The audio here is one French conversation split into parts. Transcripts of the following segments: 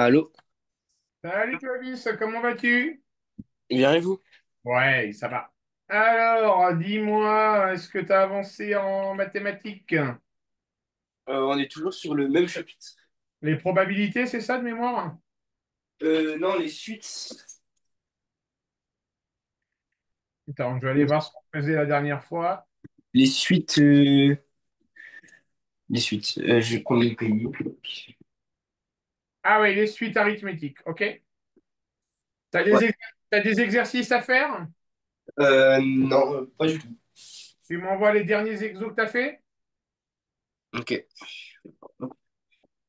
Allô? Salut Clovis, comment vas-tu? Bien et vous? Ouais, ça va. Alors, dis-moi, est-ce que tu as avancé en mathématiques? On est toujours sur le même chapitre. Les probabilités, c'est ça de mémoire? Non, les suites. Attends, je vais aller voir ce qu'on faisait la dernière fois. Les suites. Les suites. Je vais prendre le pays. Ah oui, les suites arithmétiques, ok. Ouais. T'as des exercices à faire? Non, pas du tout. Tu m'envoies les derniers exos que tu as fait? Ok.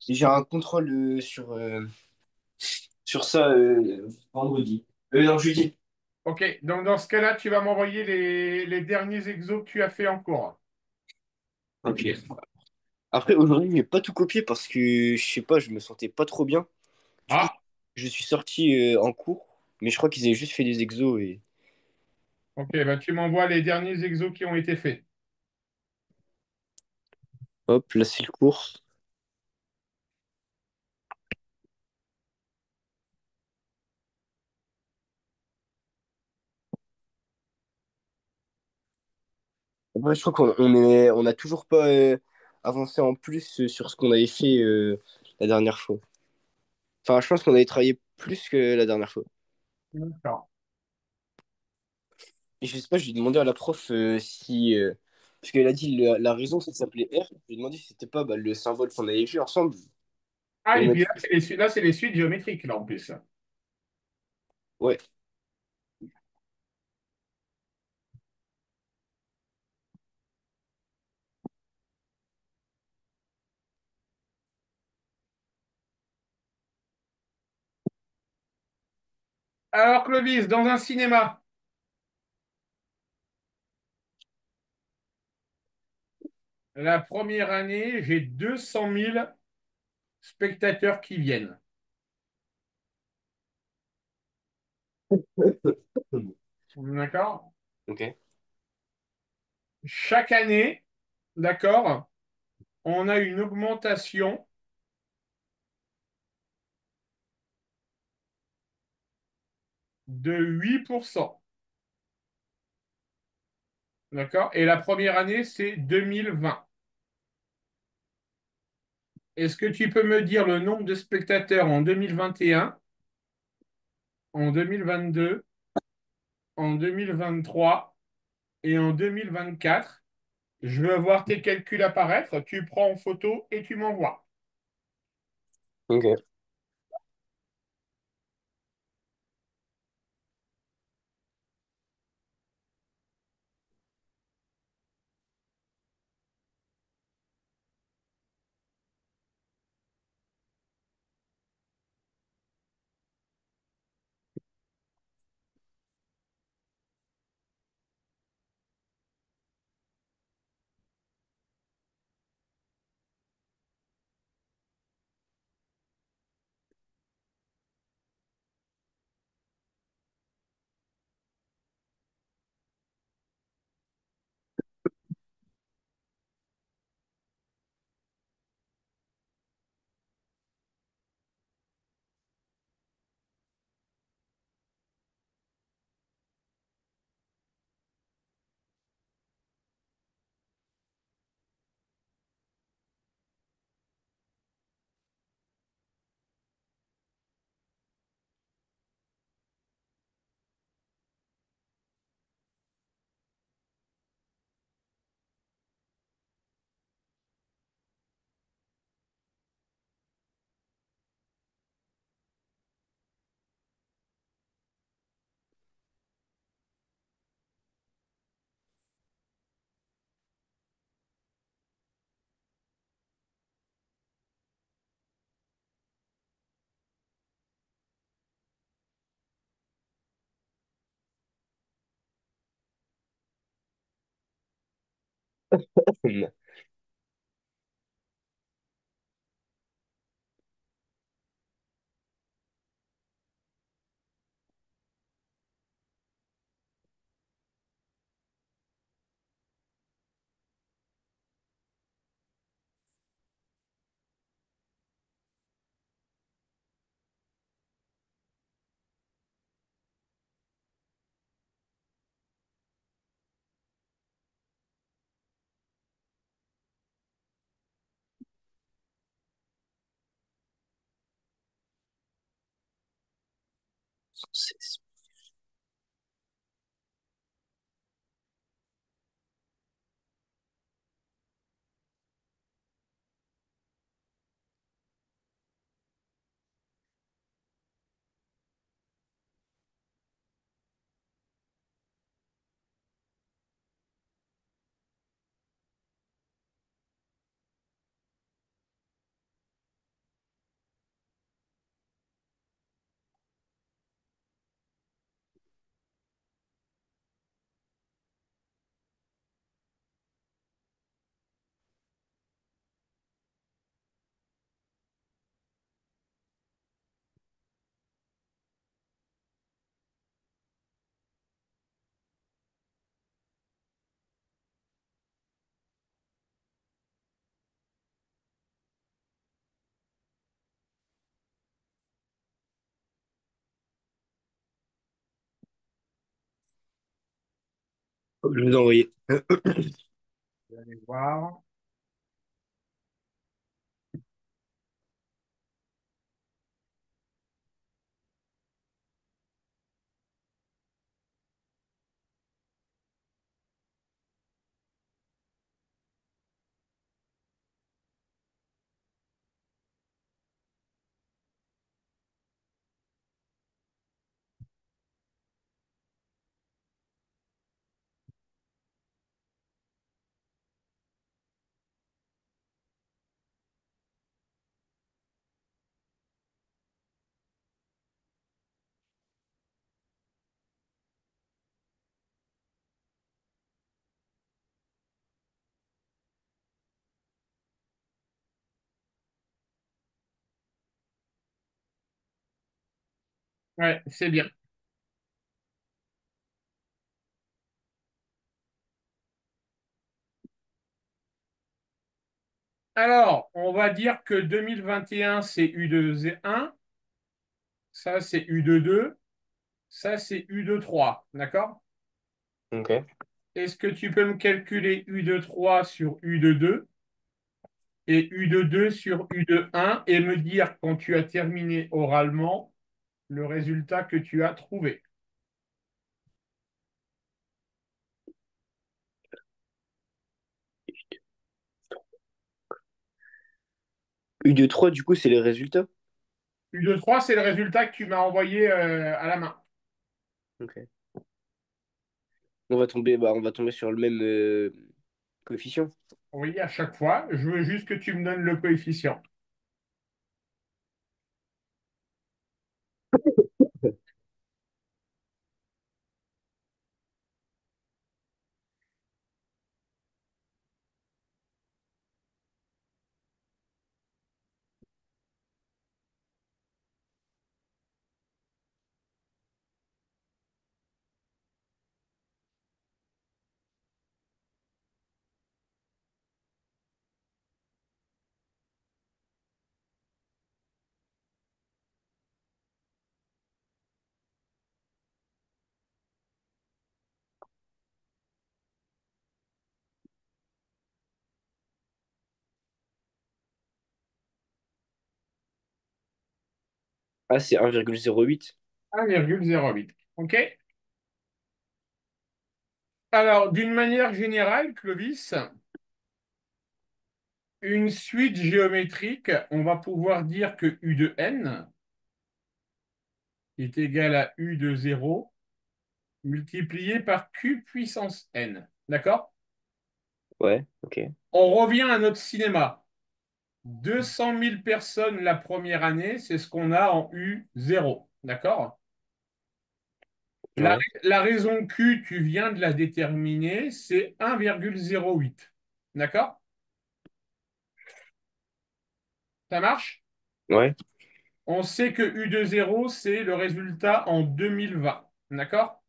J'ai un contrôle sur ça vendredi. Non, jeudi. Ok, donc dans ce cas-là, tu vas m'envoyer les derniers exos que tu as fait en cours. Ok. Après, aujourd'hui, je vais pas tout copier parce que, je sais pas, je me sentais pas trop bien. Du coup, Ah, je suis sorti en cours, mais je crois qu'ils avaient juste fait des exos et ok, bah tu m'envoies les derniers exos qui ont été faits. hop, là, c'est le cours. Ouais, je crois on a toujours pas avancé en plus sur ce qu'on avait fait la dernière fois. Enfin, je pense qu'on avait travaillé plus que la dernière fois. D'accord. Et je sais pas, je lui ai demandé à la prof si. Parce qu'elle a dit la raison, c'est que ça s'appelait R. Je lui ai demandé si c'était pas bah, le symbole qu'on avait vu ensemble. Ah, Et elle et m'a puis là, dit, c'est les suites géométriques, là, en plus. ouais. Alors, Clovis, dans un cinéma, la première année, j'ai 200 000 spectateurs qui viennent. D'accord? Ok. Chaque année, d'accord, on a une augmentation de 8%. D'accord? Et la première année, c'est 2020. Est-ce que tu peux me dire le nombre de spectateurs en 2021, en 2022, en 2023 et en 2024? Je veux voir tes calculs apparaître. Tu prends en photo et tu m'envoies. Ok. 16. Je vous ai envoyé. Je vais aller voir. Ouais, c'est bien. Alors, on va dire que 2021, c'est U2-1, ça, c'est U2-2, ça, c'est U2-3. D'accord? Ok. Est-ce que tu peux me calculer U2-3 sur U2-2 et U2-2 sur U2-1 et me dire quand tu as terminé oralement le résultat que tu as trouvé? U2-3, du coup, c'est les résultats. U2-3, c'est le résultat que tu m'as envoyé à la main. Ok. On va tomber sur le même coefficient. Oui, à chaque fois. Je veux juste que tu me donnes le coefficient. Ah, c'est 1,08. 1,08. OK? Alors, d'une manière générale, Clovis, une suite géométrique, on va pouvoir dire que U de n est égal à U de 0 multiplié par Q puissance n. D'accord? Ouais, ok. On revient à notre cinéma. 200 000 personnes la première année, c'est ce qu'on a en U0. D'accord? La, Ouais. la raison Q, tu viens de la déterminer, c'est 1,08. D'accord? Ça marche? Ouais. On sait que U de 0, c'est le résultat en 2020. D'accord?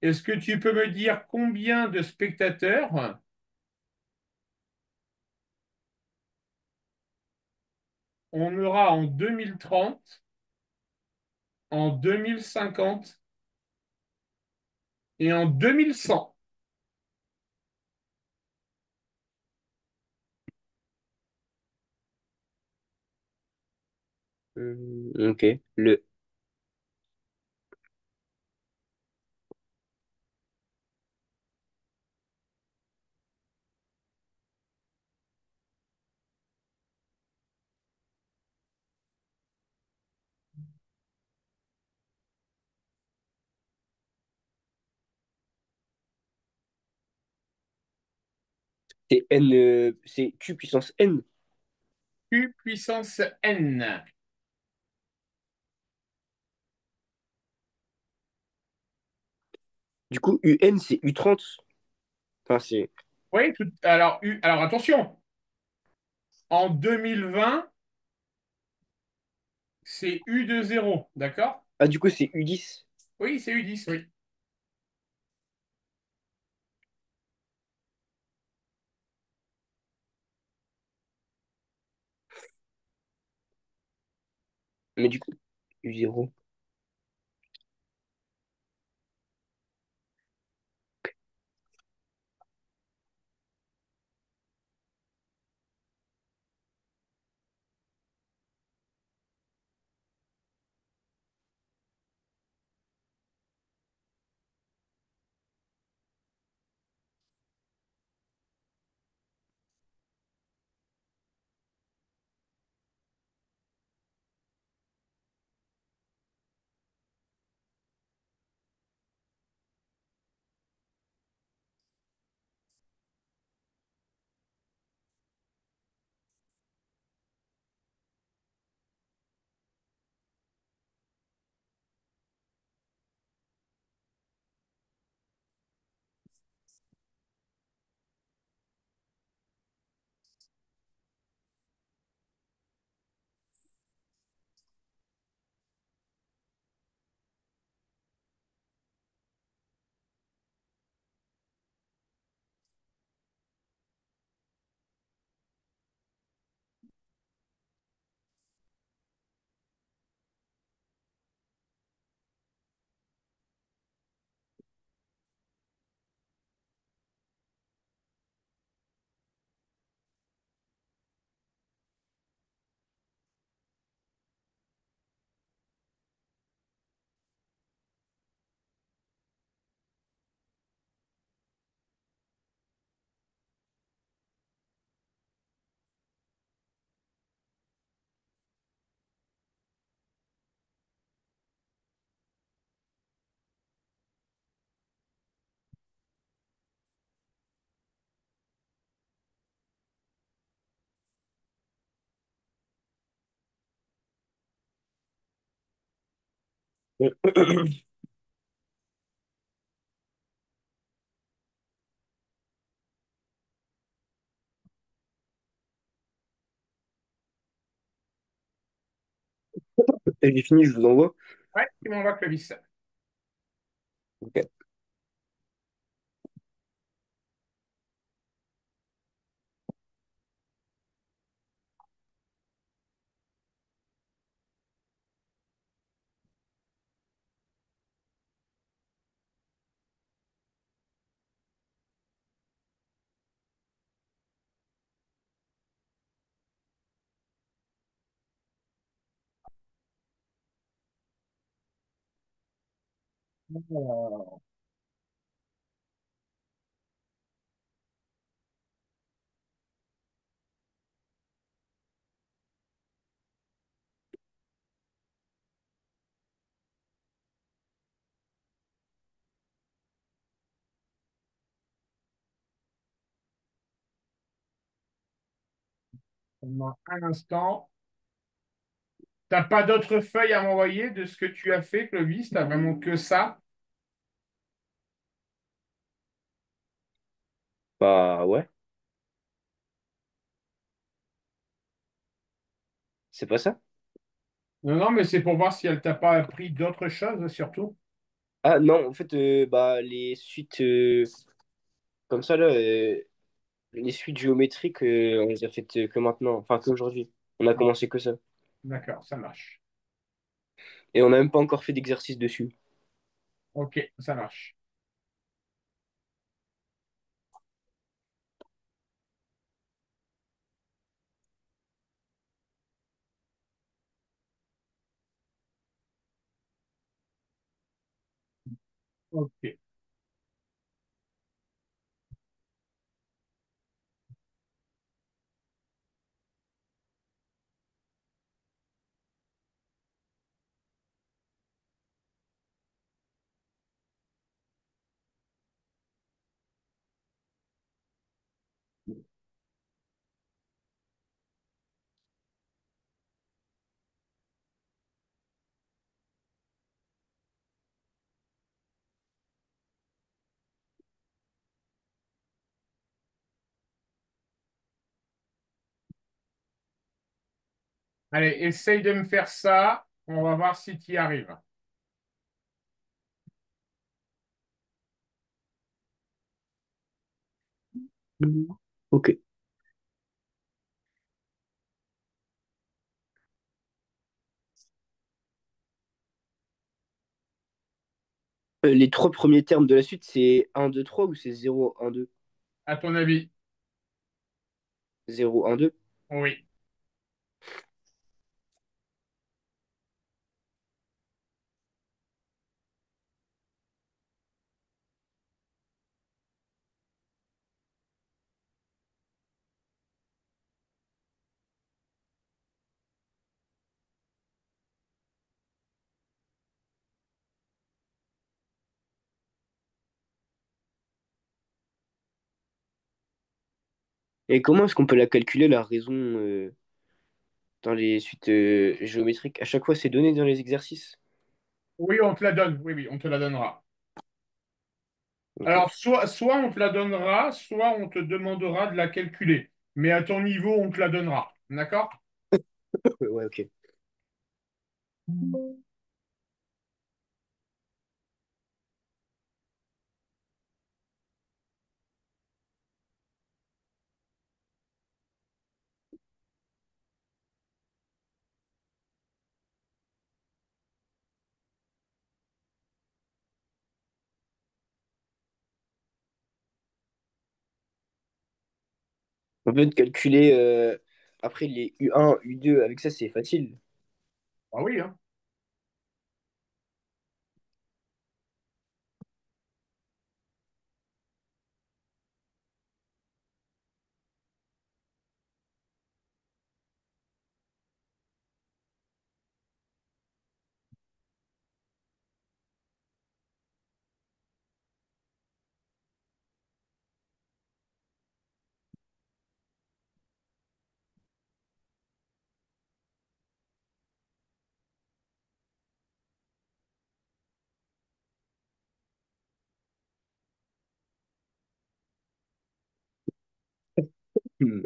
Est-ce que tu peux me dire combien de spectateurs on aura en 2030, en 2050 et en 2100? Ok. Le. C'est n, c'est q puissance n. Q puissance N. Du coup, un, c'est U30. Enfin, c'est... Oui, alors attention, en 2020, c'est U de zéro, d'accord? Ah, du coup, c'est U10. Oui, c'est U10, oui. Mais du coup, U0. J'ai fini, je vous envoie. Ouais, tu m'envoies Clovis. Ok. Alors, pendant un instant. T'as pas d'autres feuilles à m'envoyer de ce que tu as fait, Clovis? T'as vraiment que ça? Bah ouais, c'est pas ça? Non, non, mais c'est pour voir si elle t'a pas appris d'autres choses, surtout. Ah non, en fait, bah, les suites comme ça, là, les suites géométriques, on les a faites que maintenant, enfin qu'aujourd'hui. On a Ah, commencé que ça. d'accord, ça marche. Et on n'a même pas encore fait d'exercice dessus. Ok, ça marche. Ok. Allez, essaye de me faire ça. On va voir si tu y arrives. Ok. Les trois premiers termes de la suite, c'est un 2 3 ou c'est 0 1 2? À ton avis? 0 1 2. Oui. Et comment est-ce qu'on peut la calculer, la raison dans les suites géométriques? À chaque fois, c'est donné dans les exercices? Oui, on te la donne. Oui, oui, on te la donnera. Ok. Alors, soit on te la donnera, soit on te demandera de la calculer. Mais à ton niveau, on te la donnera. D'accord? Ouais, ok. On peut calculer après les U1, U2, avec ça, c'est facile. Ah oui, hein. Hmm.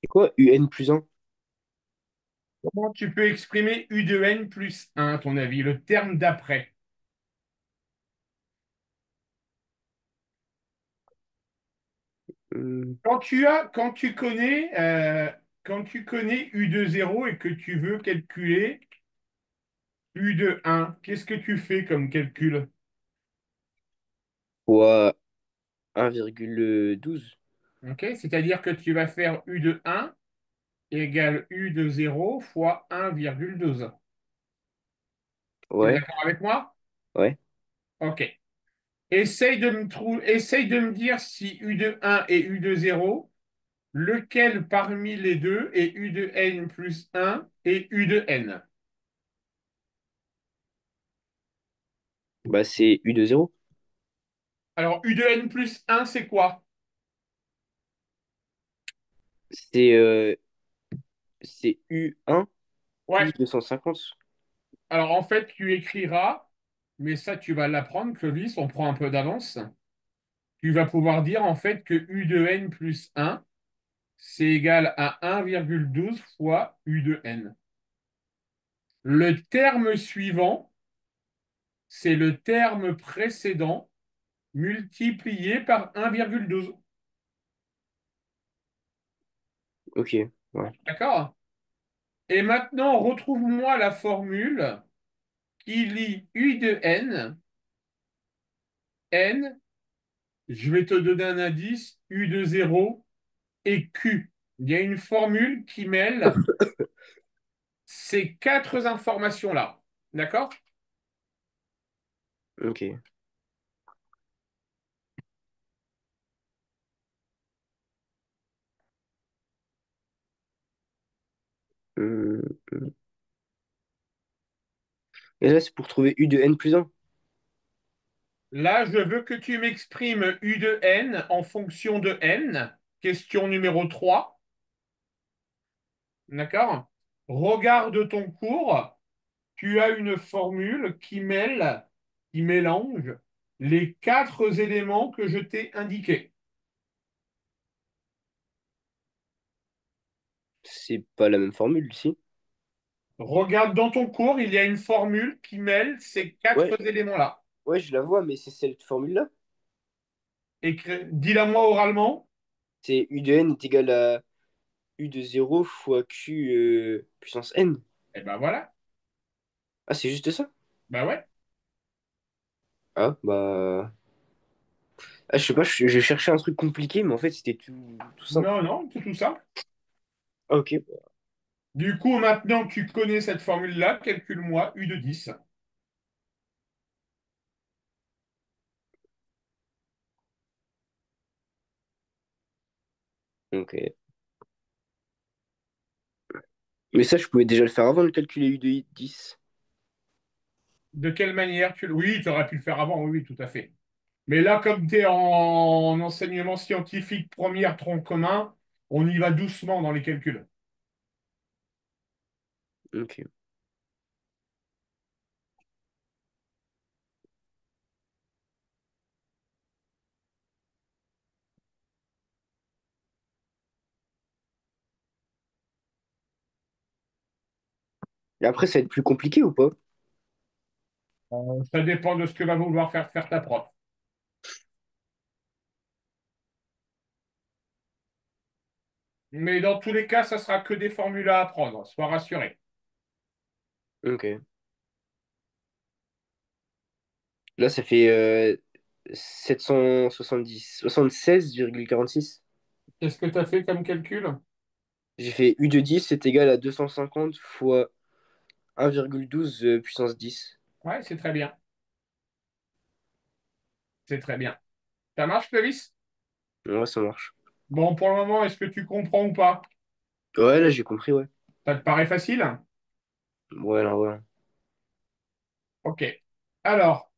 C'est quoi UN plus 1? Comment tu peux exprimer U de n plus un, à ton avis, le terme d'après? Quand tu connais U de zéro et que tu veux calculer U de un, qu'est-ce que tu fais comme calcul? Fois 1,12. Ok, c'est-à-dire que tu vas faire U de un égale U de zéro fois 1,12. Tu es Ouais, d'accord avec moi? ouais. Ok. Essaye de me dire si U de un et U de zéro, lequel parmi les deux est U de n plus un et U de n? Bah, c'est U de 0. Alors, U de n plus un, c'est quoi? C'est c'est U1 Ouais. plus 250. Alors, en fait, tu écriras, mais ça, tu vas l'apprendre, Clovis, on prend un peu d'avance. Tu vas pouvoir dire, en fait, que U de n plus un, c'est égal à 1,12 fois U de n. Le terme suivant, c'est le terme précédent multiplié par 1,12. Ok, ouais. D'accord? Et maintenant, retrouve-moi la formule qui lie U de n, n Je vais te donner un indice, U de 0 et Q. Il y a une formule qui mêle ces quatre informations-là. D'accord? Ok. Hum, hum. Et là, c'est pour trouver U de n plus un. Là, je veux que tu m'exprimes U de n en fonction de n. Question numéro 3. D'accord? Regarde ton cours. Tu as une formule qui mélange les quatre éléments que je t'ai indiqués. C'est pas la même formule, si. Regarde dans ton cours, il y a une formule qui mêle ces Ouais, quatre éléments-là. ouais, je la vois, mais c'est cette formule-là. Dis-la moi oralement. C'est U de n est égal à U de 0 fois Q puissance n. Eh ben voilà. Ah, c'est juste ça? Ben ouais. Ah, bah. Ah, je sais pas, j'ai cherché un truc compliqué, mais en fait, c'était tout simple. Non, non, c'est tout ça. Ah, ok. Du coup, maintenant que tu connais cette formule-là, calcule-moi U de 10. Ok. Mais ça, je pouvais déjà le faire avant de calculer U de 10. De quelle manière tu le... Oui, tu aurais pu le faire avant, oui, oui, tout à fait. Mais là, comme tu es en enseignement scientifique, première tronc commun, on y va doucement dans les calculs. Ok. Et après, ça va être plus compliqué ou pas? Ça dépend de ce que va vouloir faire ta prof. Mais dans tous les cas, ça sera que des formules à apprendre, sois rassuré. Ok. Là, ça fait 770, 76,46. Qu'est-ce que tu as fait comme calcul? J'ai fait U de 10 c'est égal à 250 fois 1,12 puissance 10. Ouais, c'est très bien. C'est très bien. Ça marche, Clovis? Ouais, ça marche. Bon, pour le moment, est-ce que tu comprends ou pas? Ouais, là, j'ai compris, ouais. Ça te paraît facile? Ouais, là, ouais. Ok. Alors,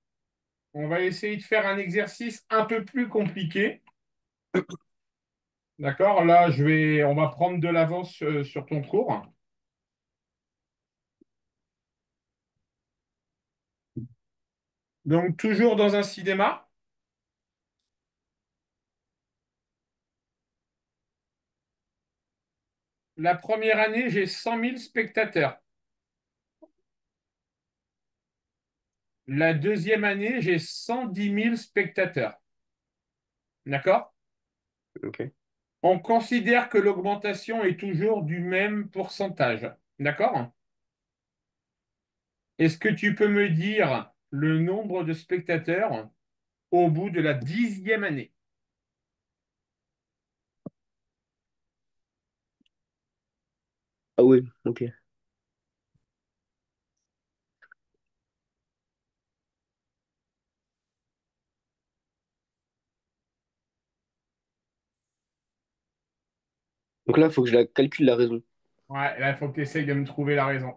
on va essayer de faire un exercice un peu plus compliqué. D'accord? Là, on va prendre de l'avance sur ton cours. Donc, toujours dans un cinéma. La première année, j'ai 100 000 spectateurs. La deuxième année, j'ai 110 000 spectateurs. D'accord? Ok. On considère que l'augmentation est toujours du même pourcentage. D'accord? Est-ce que tu peux me dire le nombre de spectateurs au bout de la 10e année? Ah ouais, ok. Donc là, il faut que je la calcule la raison. Ouais, là, il faut que tu essayes de me trouver la raison.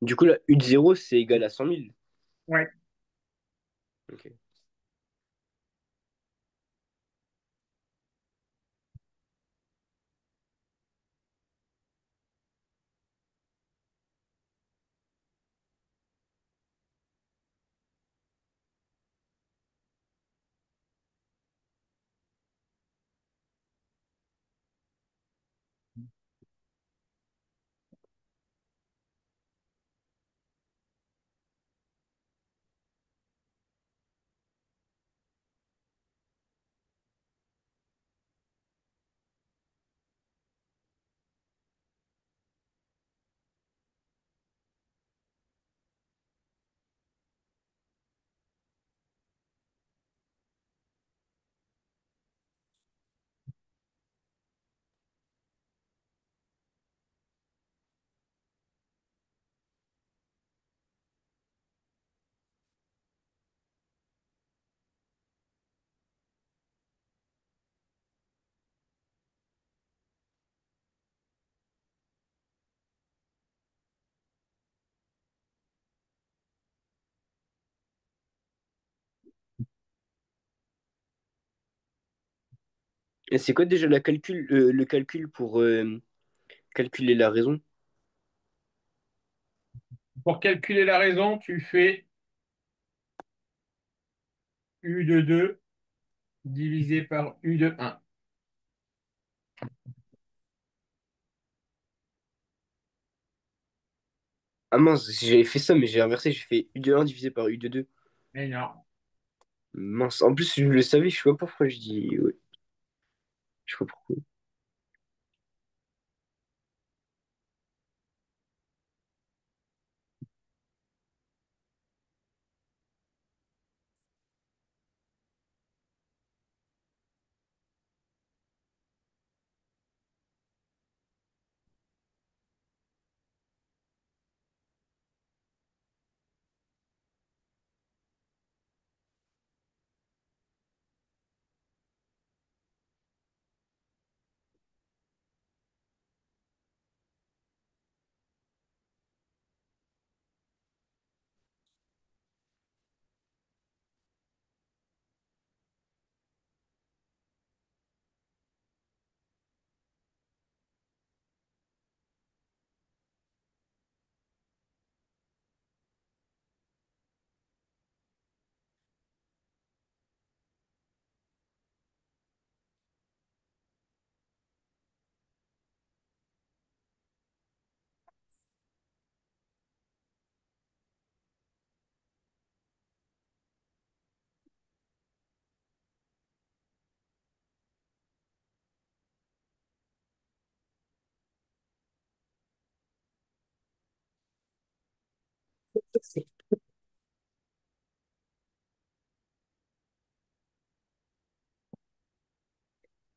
Du coup, là, U0, c'est égal à 100 000. Ouais. Ok. Et c'est quoi déjà le calcul pour calculer la raison? Pour calculer la raison, tu fais U de 2 divisé par U de 1. Ah mince, j'avais fait ça, mais j'ai inversé, j'ai fait U de 1 divisé par U de 2. Mais non. Mince, en plus, je le savais, je sais pas pourquoi je dis. Ouais, je sais pas pourquoi.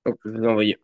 Hop, je vais envoyer.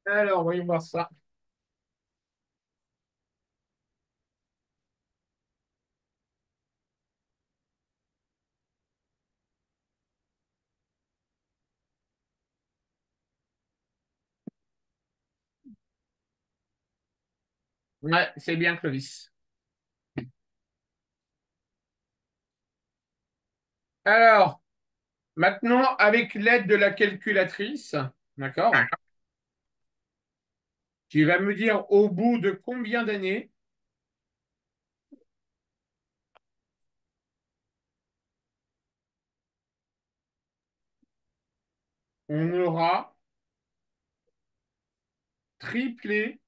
Alors, voyons voir ça. Ouais, c'est bien, Clovis. Alors, maintenant, avec l'aide de la calculatrice, d'accord, tu vas me dire au bout de combien d'années on aura triplé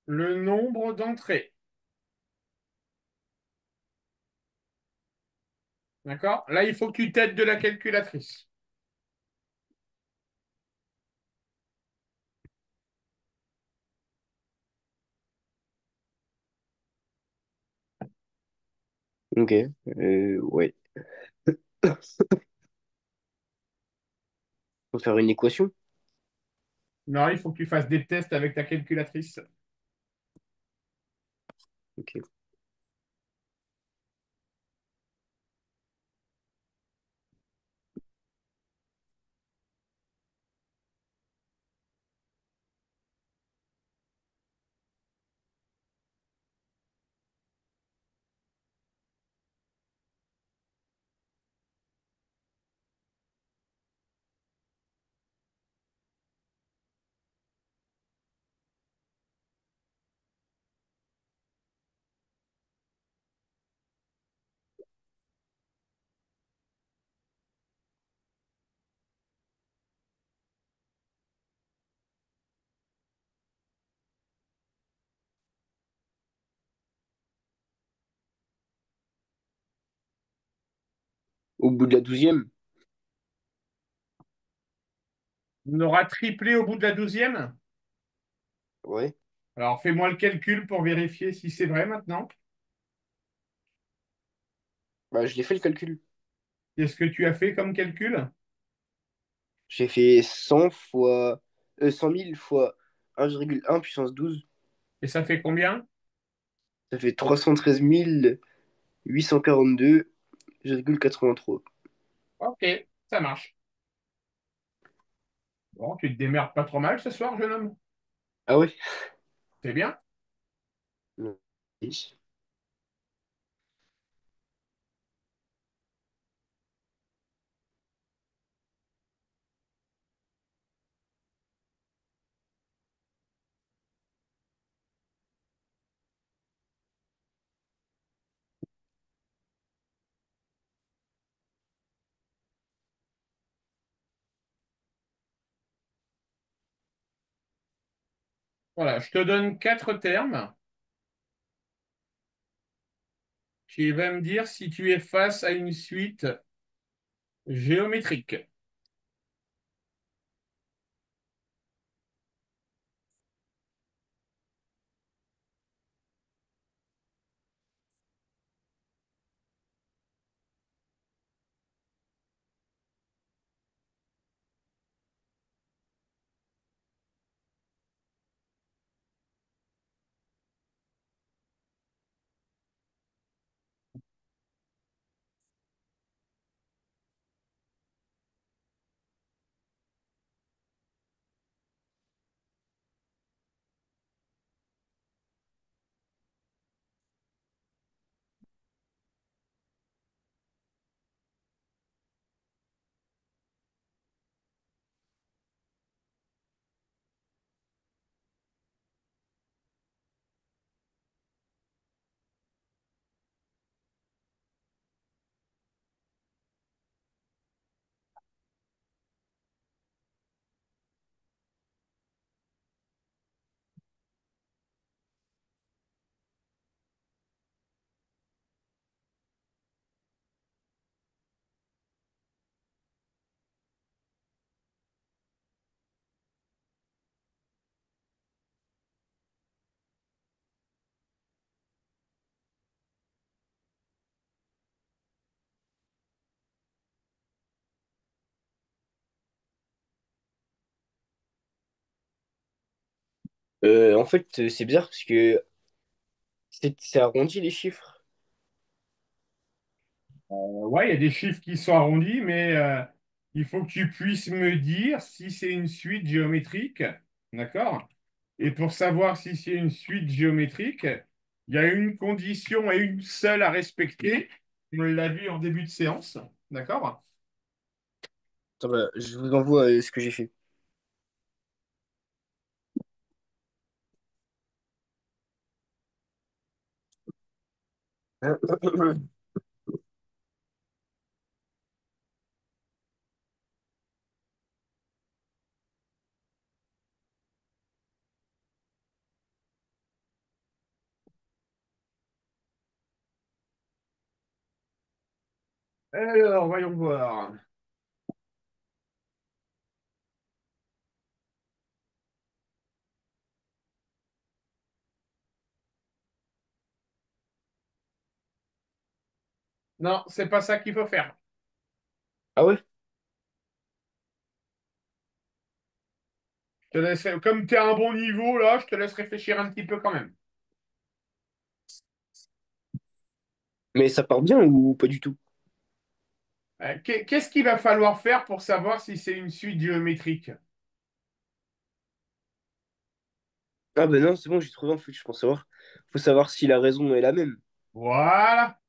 le nombre d'entrées. D'accord? Là, il faut que tu t'aides de la calculatrice. Ok. Ouais. Faut faire une équation. Non, il faut que tu fasses des tests avec ta calculatrice. Ok. Au bout de la 12e? On aura triplé au bout de la 12e. Ouais. Alors, fais-moi le calcul pour vérifier si c'est vrai maintenant. Bah, je l'ai fait le calcul. Qu'est-ce que tu as fait comme calcul? J'ai fait 100 fois 100 000 fois 1,1 puissance 12. Et ça fait combien? Ça fait 313 842,83. Ok, ça marche. Bon, tu te démerdes pas trop mal ce soir, jeune homme. Ah ouais? C'est bien. Oui. Voilà, je te donne quatre termes. Tu vas me dire si tu es face à une suite géométrique. En fait, c'est bizarre parce que c'est arrondi les chiffres. Ouais, il y a des chiffres qui sont arrondis, mais il faut que tu puisses me dire si c'est une suite géométrique. D'accord? Et pour savoir si c'est une suite géométrique, il y a une condition et une seule à respecter. On l'a vu en début de séance. D'accord? Attends, bah, je vous envoie ce que j'ai fait. Alors, voyons voir. Non, c'est pas ça qu'il faut faire. Ah ouais? Je te laisse, comme tu es à un bon niveau, là, je te laisse réfléchir un petit peu quand même. Mais ça part bien ou pas du tout? Qu'est-ce qu'il va falloir faire pour savoir si c'est une suite géométrique? Ah ben non, c'est bon, j'ai trouvé en fait, je pense savoir. Faut savoir si la raison est la même. Voilà.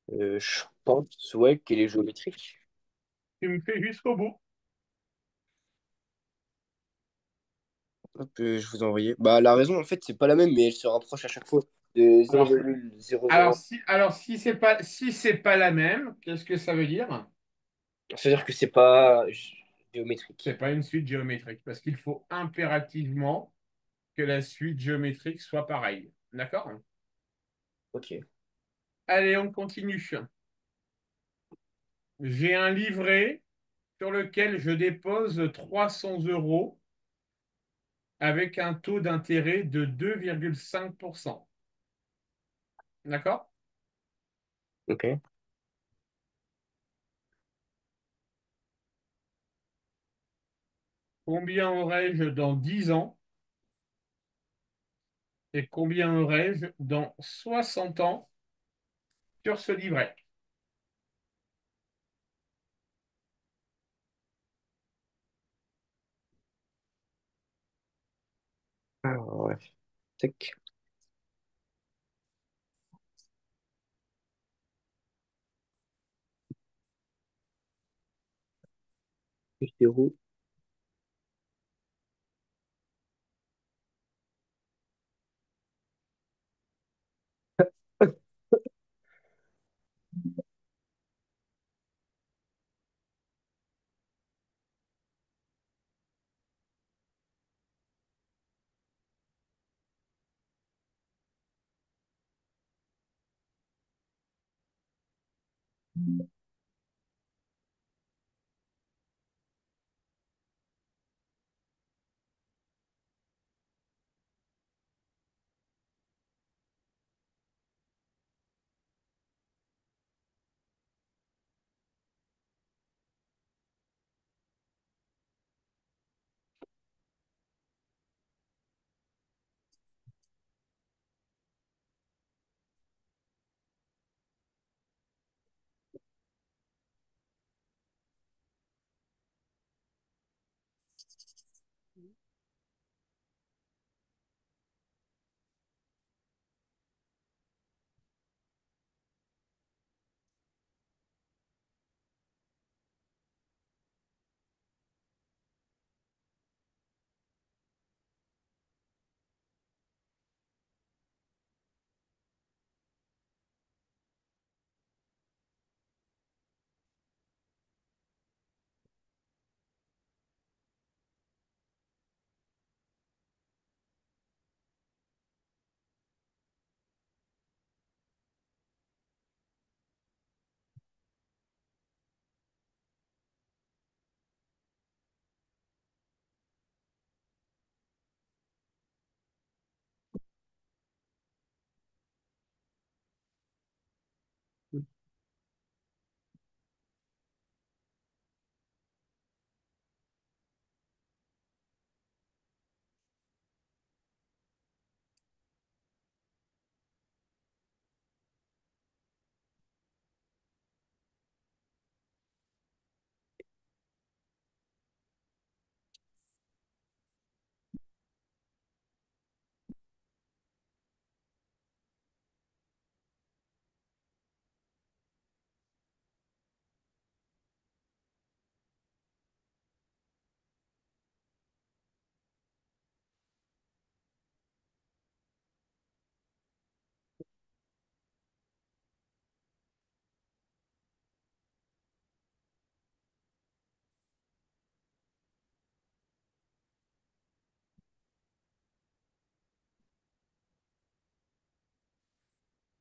Je pense, ouais, qu'elle est géométrique. Tu me fais jusqu'au bout. Hop, je vous ai envoyé. Bah la raison en fait c'est pas la même, mais elle se rapproche à chaque fois de Alors, 0,00. si c'est pas la même, qu'est-ce que ça veut dire? C'est-à-dire que c'est pas C'est géométrique. pas une suite géométrique, parce qu'il faut impérativement que la suite géométrique soit pareille. D'accord? Ok. Allez, on continue. J'ai un livret sur lequel je dépose 300 euros avec un taux d'intérêt de 2,5%. D'accord? Ok. Combien aurais-je dans 10 ans et combien aurais-je dans 60 ans sur ce livret? Ah, ouais. Tac. 0.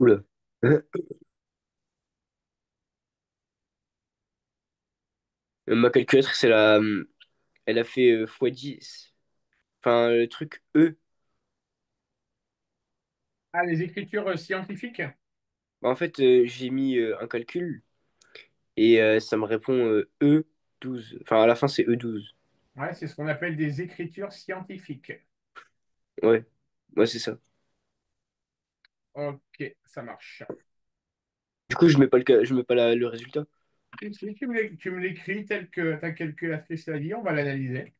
Oula. Ma calculatrice, elle a fait x10. Enfin, le truc E. Ah, les écritures scientifiques? Bah, en fait, j'ai mis un calcul et ça me répond E12. Enfin, à la fin, c'est E12. Ouais, c'est ce qu'on appelle des écritures scientifiques. Ouais, ouais, c'est ça. Ok, ça marche. Du coup, je mets pas le résultat. Si tu me l'écris tel que ta calculatrice l'a dit, on va l'analyser.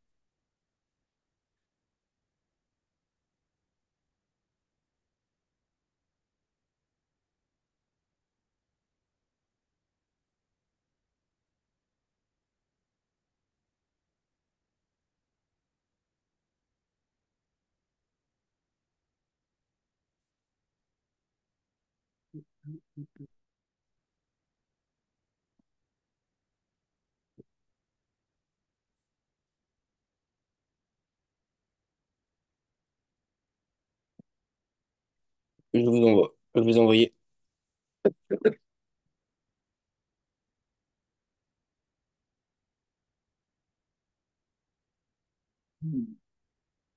Je vous envoie. Je vais vous envoyer.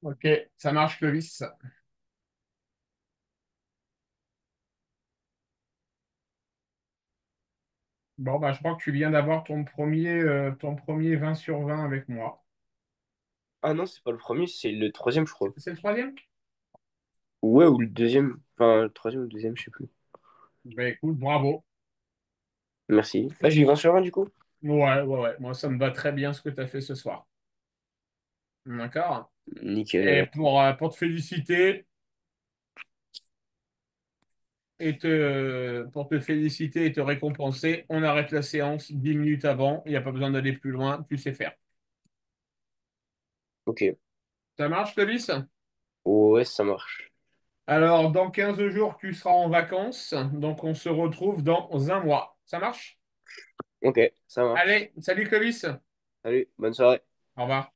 Ok, ça marche, Clovis. Bon, bah, je crois que tu viens d'avoir ton premier 20 sur 20 avec moi. Ah non, c'est pas le premier, c'est le troisième, je crois. C'est le troisième? Ouais, ou le deuxième. Enfin, le troisième ou le deuxième, je sais plus. Bah, écoute, bravo. Merci. Là, j'ai eu 20 sur 20 du coup. Ouais, ouais, ouais. Moi, ça me va très bien ce que tu as fait ce soir. D'accord? Nickel Et alors. pour te féliciter pour te féliciter et te récompenser, on arrête la séance 10 minutes avant. Il n'y a pas besoin d'aller plus loin. Tu sais faire. Ok. Ça marche, Clovis? Ouais, ça marche. Alors, dans 15 jours, tu seras en vacances. Donc, on se retrouve dans un mois. Ça marche? Ok, ça marche. Allez, salut, Clovis. Salut, bonne soirée. Au revoir.